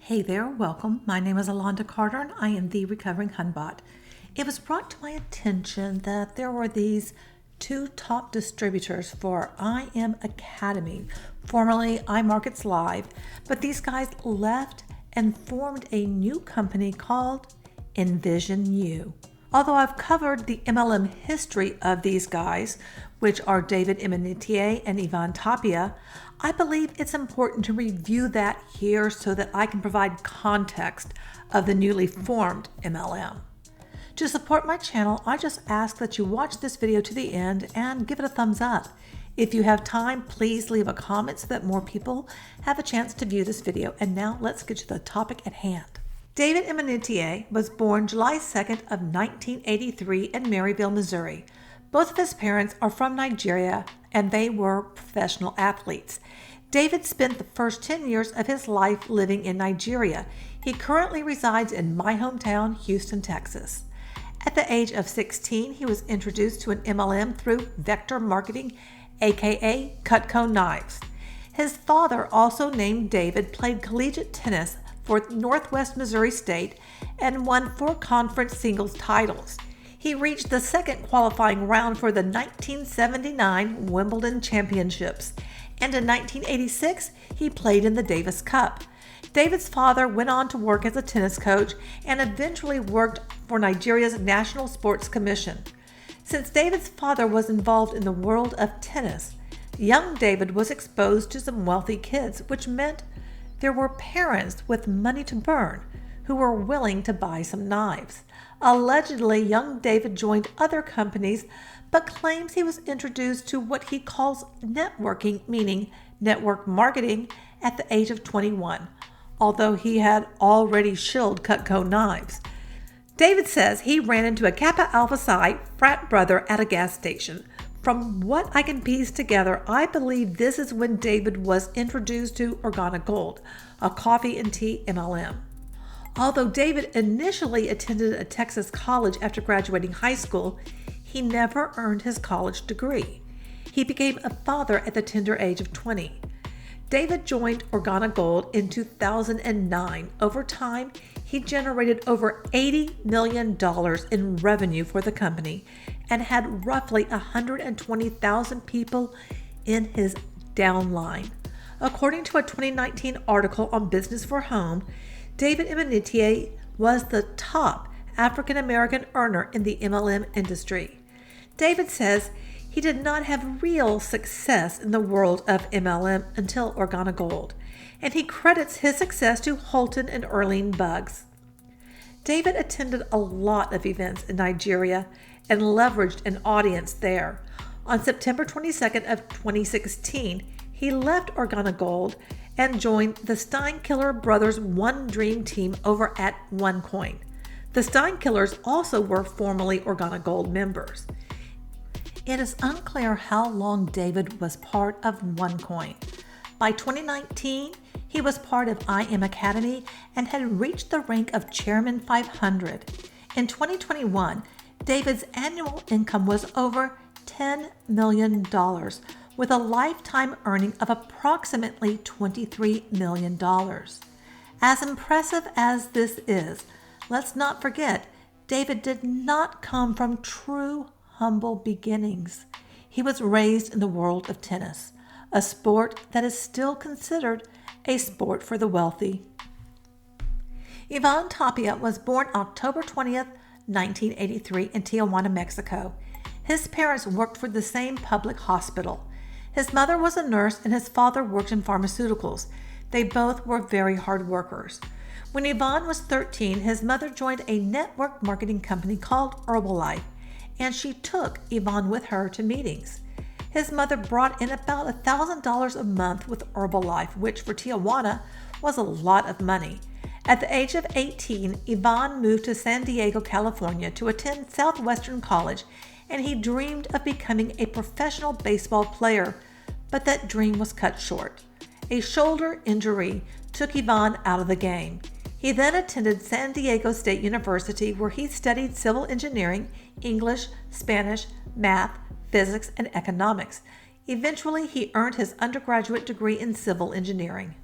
Hey there, welcome. My name is Alonda Carter and I am the Recovering Hunbot. It was brought to my attention that there were these two top distributors for IM Academy, formerly iMarkets Live, but these guys left and formed a new company called Envision U. Although I've covered the MLM history of these guys, which are David Imonitie and Tapia, I believe it's important to review that here so that I can provide context of the newly formed MLM. To support my channel, I just ask that you watch this video to the end and give it a thumbs up. If you have time, please leave a comment so that more people have a chance to view this video. And now let's get to the topic at hand. David Imonitie was born July 2nd of 1983 in Maryville, Missouri. Both of his parents are from Nigeria and they were professional athletes. David spent the first 10 years of his life living in Nigeria. He currently resides in my hometown, Houston, Texas. At the age of 16, he was introduced to an MLM through Vector Marketing, aka Cutco Knives. His father, also named David, played collegiate tennis for Northwest Missouri State and won 4 conference singles titles. He reached the second qualifying round for the 1979 Wimbledon Championships, and in 1986 he played in the Davis Cup. David's father went on to work as a tennis coach and eventually worked for Nigeria's National Sports Commission. Since David's father was involved in the world of tennis, young David was exposed to some wealthy kids, which meant there were parents with money to burn who were willing to buy some knives. Allegedly, young David joined other companies, but claims he was introduced to what he calls networking, meaning network marketing, at the age of 21, although he had already shilled Cutco Knives. David says he ran into a Kappa Alpha Psi frat brother at a gas station. From what I can piece together, I believe this is when David was introduced to Organic Gold, a coffee and tea MLM. Although David initially attended a Texas college after graduating high school, he never earned his college degree. He became a father at the tender age of 20. David joined Organic Gold in 2009. Over time, he generated over $80 million in revenue for the company and had roughly 120,000 people in his downline. According to a 2019 article on Business for Home, David Imonitie was the top African American earner in the MLM industry. David says he did not have real success in the world of MLM until Organic Gold, and he credits his success to Holton and Erling Buggs. David attended a lot of events in Nigeria and leveraged an audience there. On September 22nd of 2016, he left Organic Gold and joined the Steinkiller Brothers One Dream team over at OneCoin. The Steinkillers also were formerly Organic Gold members. It is unclear how long David was part of OneCoin. By 2019, he was part of IM Academy and had reached the rank of Chairman 500. In 2021, David's annual income was over $10 million, with a lifetime earning of approximately $23 million. As impressive as this is, let's not forget, David did not come from true humble beginnings. He was raised in the world of tennis, a sport that is still considered a sport for the wealthy. Tapia was born October 20th, 1983 in Tijuana, Mexico. His parents worked for the same public hospital. His mother was a nurse and his father worked in pharmaceuticals. They both were very hard workers. When Yvonne was 13, his mother joined a network marketing company called Herbalife, and she took Yvonne with her to meetings. His mother brought in about $1,000 a month with Herbalife, which for Tijuana was a lot of money. At the age of 18, Yvonne moved to San Diego, California to attend Southwestern College, and he dreamed of becoming a professional baseball player, but that dream was cut short. A shoulder injury took Yvonne out of the game. He then attended San Diego State University, where he studied civil engineering, English, Spanish, math, physics, and economics. Eventually, he earned his undergraduate degree in civil engineering.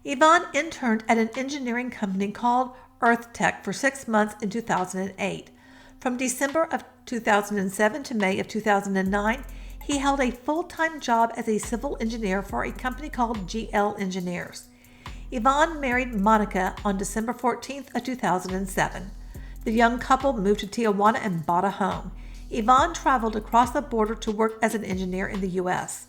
Yvonne interned at an engineering company called Earth Tech for 6 months in 2008. From December of 2007 to May of 2009, he held a full-time job as a civil engineer for a company called GL Engineers. Yvonne married Monica on December 14th of 2007. The young couple moved to Tijuana and bought a home. Yvonne traveled across the border to work as an engineer in the U.S.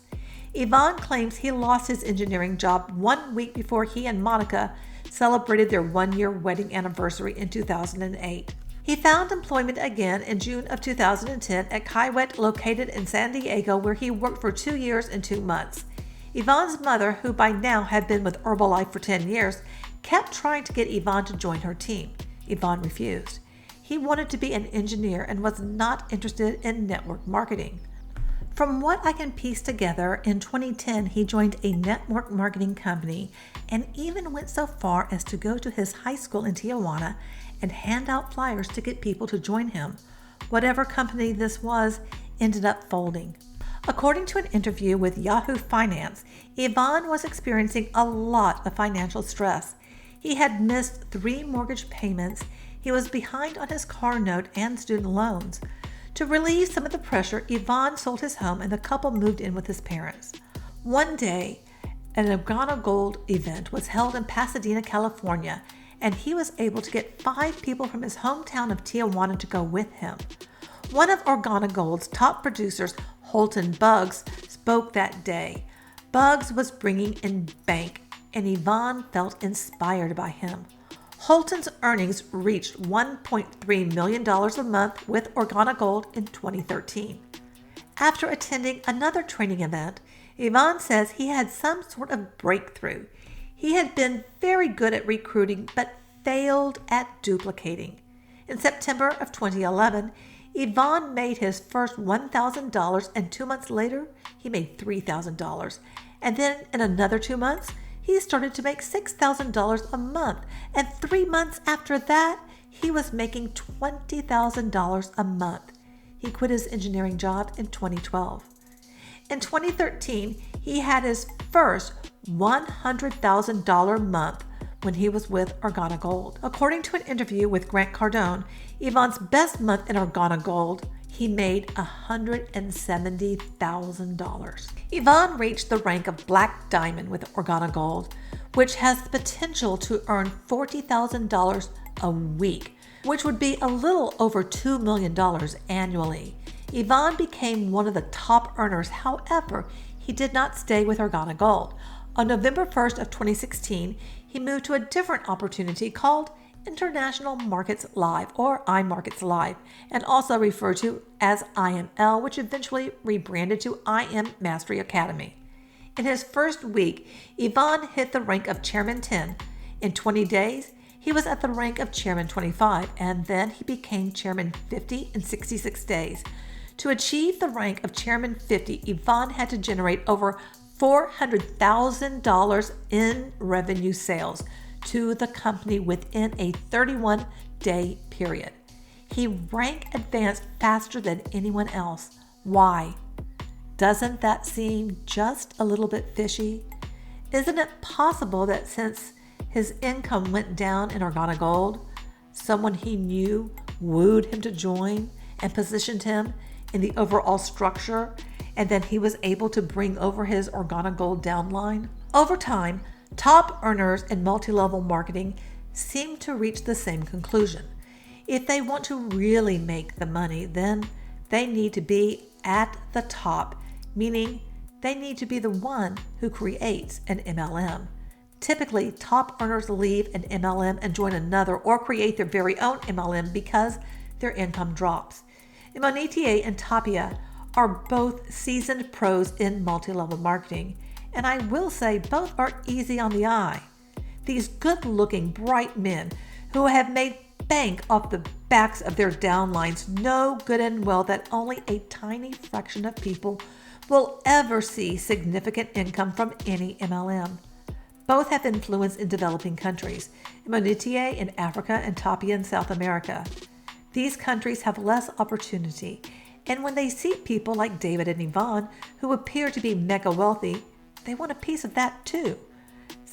Yvonne claims he lost his engineering job 1 week before he and Monica celebrated their 1-year wedding anniversary in 2008. He found employment again in June of 2010 at Kiewit, located in San Diego, where he worked for 2 years and 2 months. Yvonne's mother, who by now had been with Herbalife for 10 years, kept trying to get Yvonne to join her team. Yvonne refused. He wanted to be an engineer and was not interested in network marketing. From what I can piece together, in 2010 he joined a network marketing company and even went so far as to go to his high school in Tijuana and hand out flyers to get people to join him. Whatever company this was ended up folding. According to an interview with Yahoo Finance, Yvonne was experiencing a lot of financial stress. He had missed 3 mortgage payments. He was behind on his car note and student loans. To relieve some of the pressure, Yvonne sold his home and the couple moved in with his parents. One day, an Organa Gold event was held in Pasadena, California, and he was able to get 5 people from his hometown of Tijuana to go with him. One of Organa Gold's top producers, Holton Buggs, spoke that day. Buggs was bringing in bank, and Yvonne felt inspired by him. Holton's earnings reached $1.3 million a month with Organa Gold in 2013. After attending another training event, Yvonne says he had some sort of breakthrough. He had been very good at recruiting but failed at duplicating. In September of 2011, Yvonne made his first $1,000, and 2 months later, he made $3,000. And then in another 2 months, he started to make $6,000 a month, and 3 months after that, he was making $20,000 a month. He quit his engineering job in 2012. In 2013, he had his first $100,000 month when he was with Organa Gold. According to an interview with Grant Cardone, Yvonne's best month in Organa Gold, he made $170,000. Yvonne reached the rank of Black Diamond with Organa Gold, which has the potential to earn $40,000 a week, which would be a little over $2 million annually. Yvonne became one of the top earners. However, he did not stay with Organa Gold. On November 1st of 2016, he moved to a different opportunity called International Markets Live, or iMarkets Live, and also referred to as IML, which eventually rebranded to IM Mastery Academy. In his first week, Yvonne hit the rank of Chairman 10. In 20 days, he was at the rank of Chairman 25, and then he became Chairman 50 in 66 days. To achieve the rank of Chairman 50, Yvonne had to generate over $400,000 in revenue sales to the company within a 31-day period. He rank advanced faster than anyone else. Why? Doesn't that seem just a little bit fishy? Isn't it possible that since his income went down in Organa Gold, someone he knew wooed him to join and positioned him in the overall structure, and then he was able to bring over his Organa Gold downline? Over time, top earners in multi-level marketing seem to reach the same conclusion. If they want to really make the money, then they need to be at the top, meaning they need to be the one who creates an MLM. Typically, top earners leave an MLM and join another or create their very own MLM because their income drops. Imonitie and Tapia are both seasoned pros in multi-level marketing, and I will say both are easy on the eye. These good-looking, bright men who have made bank off the backs of their downlines know good and well that only a tiny fraction of people will ever see significant income from any MLM. Both have influence in developing countries, Imonitie in Africa and Tapia in South America. These countries have less opportunity, and when they see people like David and Yvonne who appear to be mega wealthy, they want a piece of that too.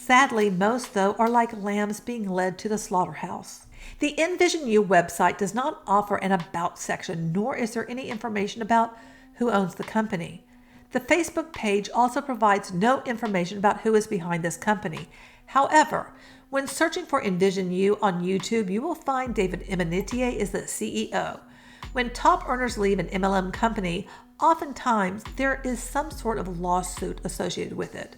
Sadly, most, though, are like lambs being led to the slaughterhouse. The Envision U website does not offer an About section, nor is there any information about who owns the company. The Facebook page also provides no information about who is behind this company. However, when searching for Envision U on YouTube, you will find David Imonitie is the CEO. When top earners leave an MLM company, oftentimes there is some sort of lawsuit associated with it.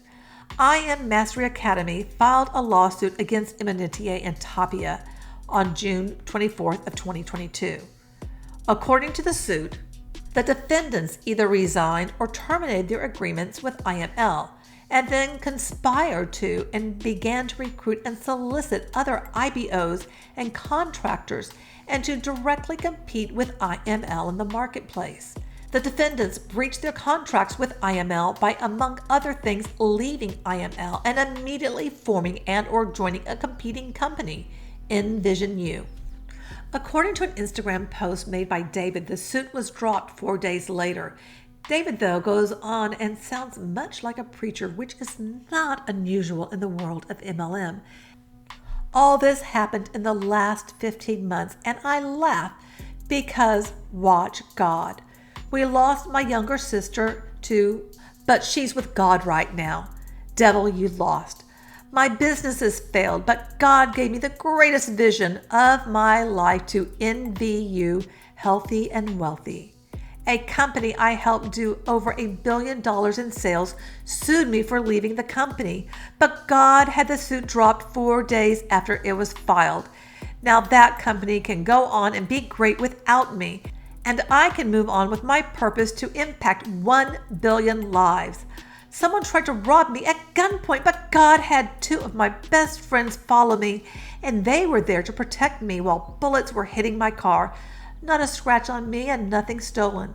IM Mastery Academy filed a lawsuit against Imonitie and Tapia on June 24th of 2022. According to the suit, the defendants either resigned or terminated their agreements with IML and then conspired to and began to recruit and solicit other IBOs and contractors and to directly compete with IML in the marketplace. The defendants breached their contracts with IML by, among other things, leaving IML and immediately forming and or joining a competing company, Envision U. According to an Instagram post made by David, the suit was dropped 4 days later. David, though, goes on and sounds much like a preacher, which is not unusual in the world of MLM. All this happened in the last 15 months, and I laugh because watch God. We lost my younger sister too, but she's with God right now. Devil, you lost. My businesses failed, but God gave me the greatest vision of my life to Envision U, healthy and wealthy. A company I helped do over $1 billion in sales sued me for leaving the company, but God had the suit dropped 4 days after it was filed. Now that company can go on and be great without me, and I can move on with my purpose to impact 1 billion lives. Someone tried to rob me at gunpoint, but God had 2 of my best friends follow me, and they were there to protect me while bullets were hitting my car. Not a scratch on me and nothing stolen.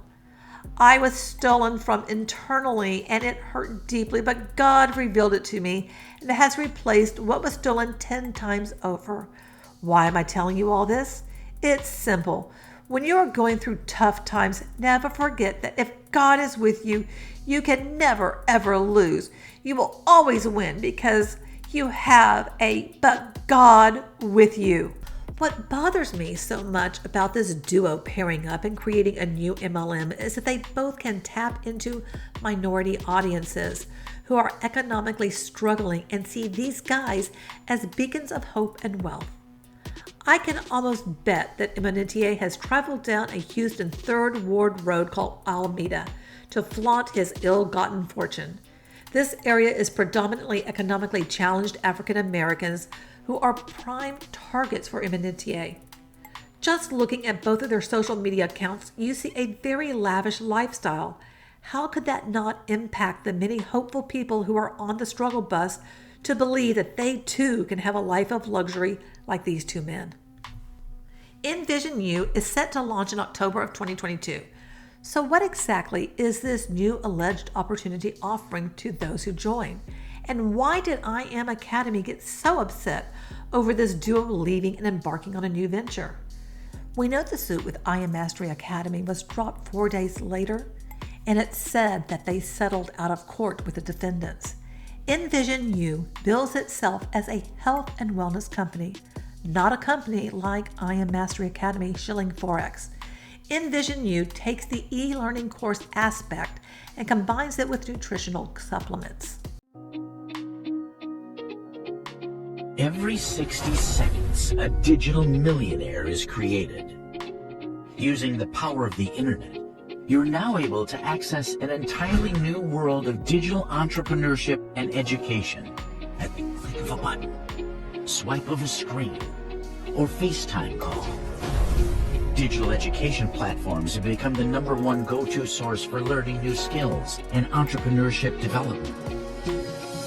I was stolen from internally, and it hurt deeply, but God revealed it to me and has replaced what was stolen 10 times over. Why am I telling you all this? It's simple. When you are going through tough times, never forget that if God is with you, you can never, ever lose. You will always win because you have a but God with you. What bothers me so much about this duo pairing up and creating a new MLM is that they both can tap into minority audiences who are economically struggling and see these guys as beacons of hope and wealth. I can almost bet that Imonitie has traveled down a Houston 3rd Ward road called Alameda to flaunt his ill-gotten fortune. This area is predominantly economically challenged African Americans who are prime targets for Imonitie. Just looking at both of their social media accounts, you see a very lavish lifestyle. How could that not impact the many hopeful people who are on the struggle bus to believe that they too can have a life of luxury like these 2 men? Envision U is set to launch in October of 2022. So what exactly is this new alleged opportunity offering to those who join? And why did IM Academy get so upset over this duo leaving and embarking on a new venture? We know the suit with IM Mastery Academy was dropped 4 days later, and it said that they settled out of court with the defendants. Envision U bills itself as a health and wellness company, not a company like IM Mastery Academy shilling Forex. Envision U takes the e-learning course aspect and combines it with nutritional supplements. Every 60 seconds, a digital millionaire is created. Using the power of the internet, you're now able to access an entirely new world of digital entrepreneurship and education at the click of a button, swipe of a screen, or FaceTime call. Digital education platforms have become the #1 go-to source for learning new skills and entrepreneurship development.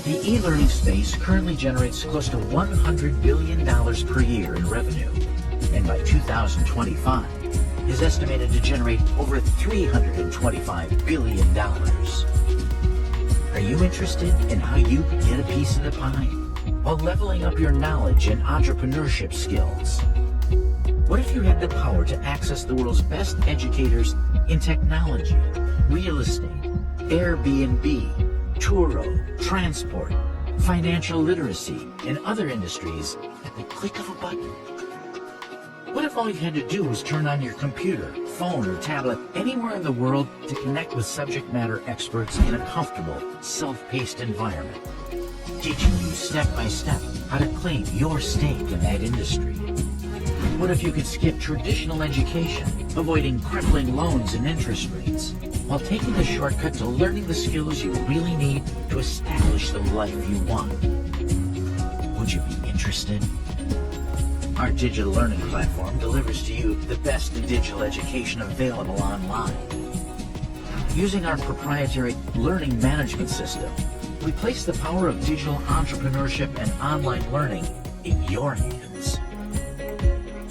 The e-learning space currently generates close to $100 billion per year in revenue, and by 2025 is estimated to generate over $325 billion. Are you interested in how you can get a piece of the pie while leveling up your knowledge and entrepreneurship skills? What if you had the power to access the world's best educators in technology, real estate, Airbnb, Turo, transport, financial literacy, and other industries at the click of a button. What if all you had to do was turn on your computer, phone, or tablet anywhere in the world to connect with subject matter experts in a comfortable, self-paced environment, teaching you step by step how to claim your stake in that industry? What if you could skip traditional education, avoiding crippling loans and interest rates, while taking the shortcut to learning the skills you really need to establish the life you want? Would you be interested? Our digital learning platform delivers to you the best digital education available online. Using our proprietary learning management system, we place the power of digital entrepreneurship and online learning in your hands.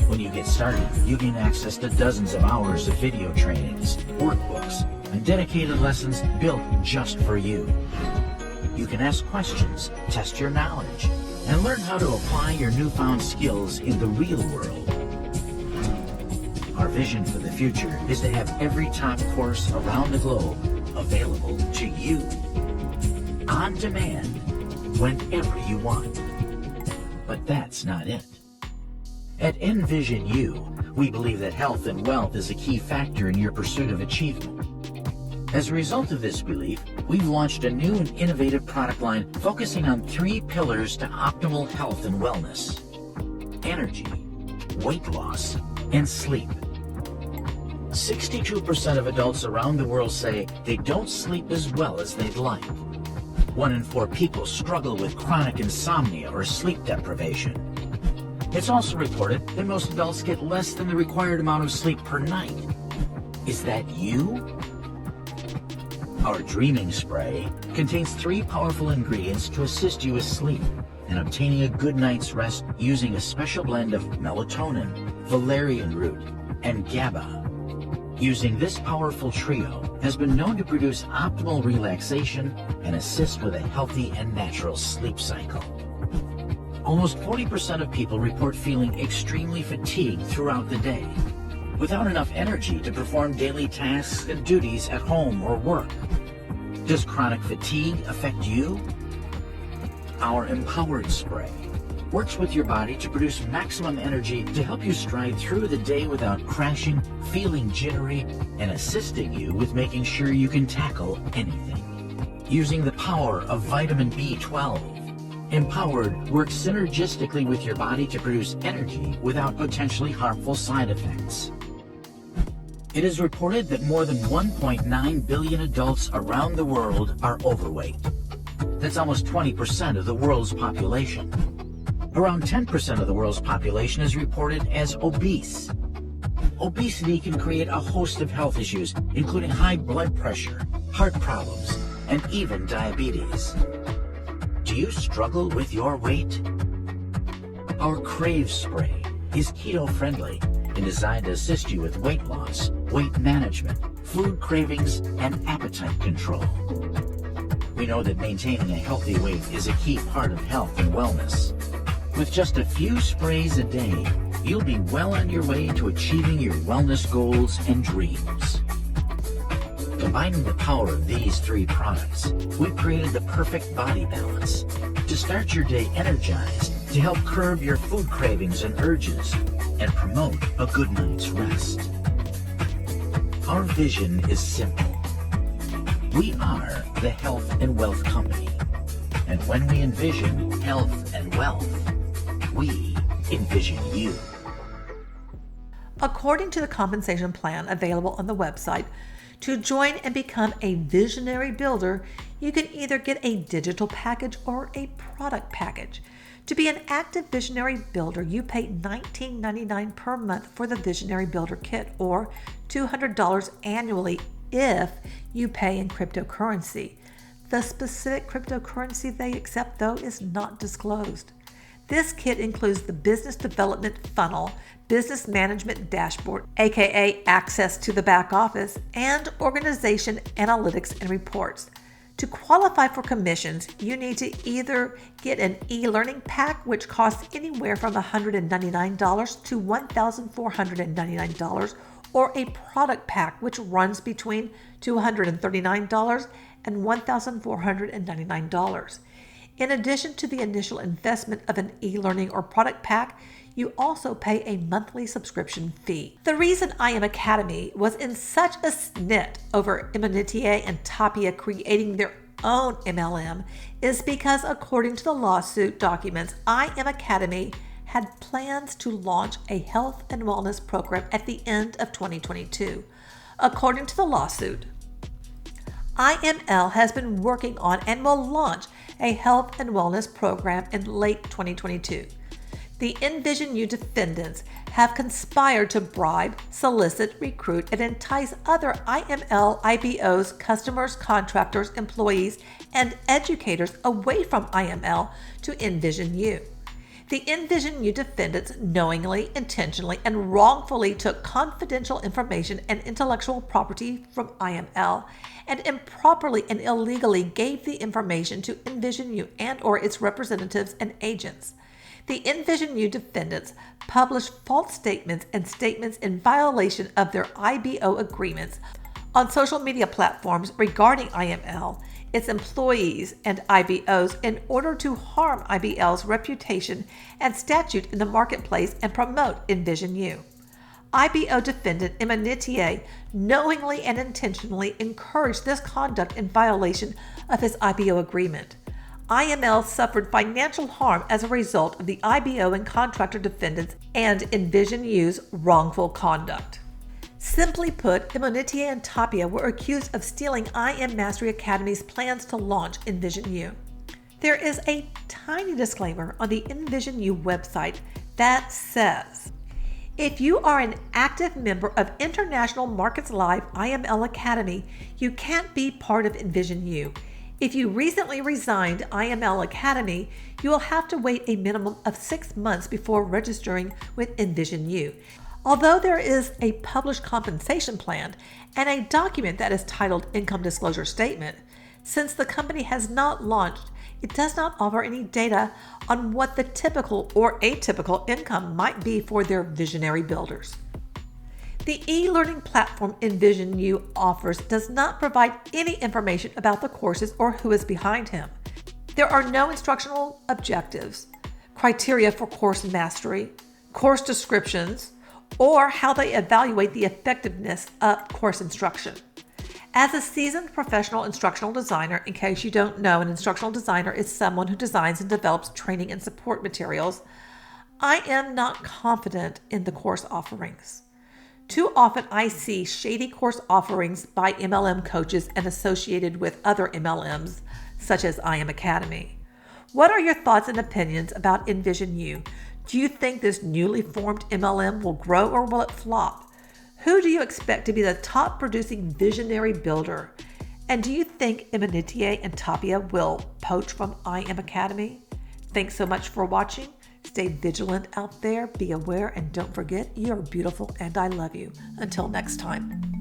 When you get started, you gain access to dozens of hours of video trainings, workbooks, and dedicated lessons built just for you. You can ask questions, test your knowledge, and learn how to apply your newfound skills in the real world. Our vision for the future is to have every top course around the globe available to you, on demand, whenever you want. But that's not it. At Envision U, we believe that health and wealth is a key factor in your pursuit of achievement. As a result of this belief, we've launched a new and innovative product line focusing on 3 pillars to optimal health and wellness: energy, weight loss, and sleep. 62% of adults around the world say they don't sleep as well as they'd like. 1 in 4 people struggle with chronic insomnia or sleep deprivation. It's also reported that most adults get less than the required amount of sleep per night. Is that you? Our Dreaming Spray contains 3 powerful ingredients to assist you with sleep and obtaining a good night's rest using a special blend of melatonin, valerian root, and GABA. Using this powerful trio has been known to produce optimal relaxation and assist with a healthy and natural sleep cycle. Almost 40% of people report feeling extremely fatigued throughout the day, without enough energy to perform daily tasks and duties at home or work. Does chronic fatigue affect you? Our Empowered Spray works with your body to produce maximum energy to help you stride through the day without crashing, feeling jittery, and assisting you with making sure you can tackle anything. Using the power of vitamin B12, Empowered works synergistically with your body to produce energy without potentially harmful side effects. It is reported that more than 1.9 billion adults around the world are overweight. That's almost 20% of the world's population. Around 10% of the world's population is reported as obese. Obesity can create a host of health issues, including high blood pressure, heart problems, and even diabetes. Do you struggle with your weight? Our Crave Spray is keto-friendly and designed to assist you with weight loss, weight management, food cravings, and appetite control. We know that maintaining a healthy weight is a key part of health and wellness. With just a few sprays a day, you'll be well on your way to achieving your wellness goals and dreams. Combining the power of these 3 products, we've created the perfect body balance to start your day energized, to help curb your food cravings and urges, and promote a good night's rest. Our vision is simple. We are the Health and Wealth Company. And when we envision health and wealth, we envision you. According to the compensation plan available on the website, to join and become a visionary builder, you can either get a digital package or a product package. To be an active visionary builder, you pay $19.99 per month for the Visionary Builder Kit, or $200 annually if you pay in cryptocurrency. The specific cryptocurrency they accept, though, is not disclosed. This kit includes the Business Development Funnel, Business Management Dashboard, aka access to the back office, and Organization Analytics and Reports. To qualify for commissions, you need to either get an e-learning pack, which costs anywhere from $199 to $1,499, or a product pack, which runs between $239 and $1,499. In addition to the initial investment of an e-learning or product pack, you also pay a monthly subscription fee. The reason IM Academy was in such a snit over Imonitie and Tapia creating their own MLM is because, according to the lawsuit documents, IM Academy had plans to launch a health and wellness program at the end of 2022. According to the lawsuit, IML has been working on and will launch a health and wellness program in late 2022. The Envision U defendants have conspired to bribe, solicit, recruit, and entice other IML IBOs, customers, contractors, employees, and educators away from IML to Envision U. The Envision U defendants knowingly, intentionally, and wrongfully took confidential information and intellectual property from IML and improperly and illegally gave the information to Envision U and/or its representatives and agents. The Envision U defendants published false statements and statements in violation of their IBO agreements on social media platforms regarding IML, its employees, and IBOs in order to harm IBL's reputation and statute in the marketplace and promote Envision U. IBO defendant Imonitie knowingly and intentionally encouraged this conduct in violation of his IBO agreement. IML suffered financial harm as a result of the IBO and contractor defendants and Envision U's wrongful conduct. Simply put, Imonitie and Tapia were accused of stealing IM Mastery Academy's plans to launch Envision U. There is a tiny disclaimer on the Envision U website that says, if you are an active member of International Markets Live IML Academy, you can't be part of Envision U. If you recently resigned IML Academy, you will have to wait a minimum of 6 months before registering with Envision U. Although there is a published compensation plan and a document that is titled Income Disclosure Statement, since the company has not launched, it does not offer any data on what the typical or atypical income might be for their visionary builders. The e-learning platform Envision U offers does not provide any information about the courses or who is behind him. There are no instructional objectives, criteria for course mastery, course descriptions, or how they evaluate the effectiveness of course instruction. As a seasoned professional instructional designer, in case you don't know, an instructional designer is someone who designs and develops training and support materials, I am not confident in the course offerings. Too often I see shady course offerings by MLM coaches and associated with other MLMs, such as IM Academy. What are your thoughts and opinions about Envision U? Do you think this newly formed MLM will grow or will it flop? Who do you expect to be the top producing visionary builder? And do you think Imonitie and Tapia will poach from IM Academy? Thanks so much for watching. Stay vigilant out there, be aware, and don't forget, you're beautiful and I love you. Until next time.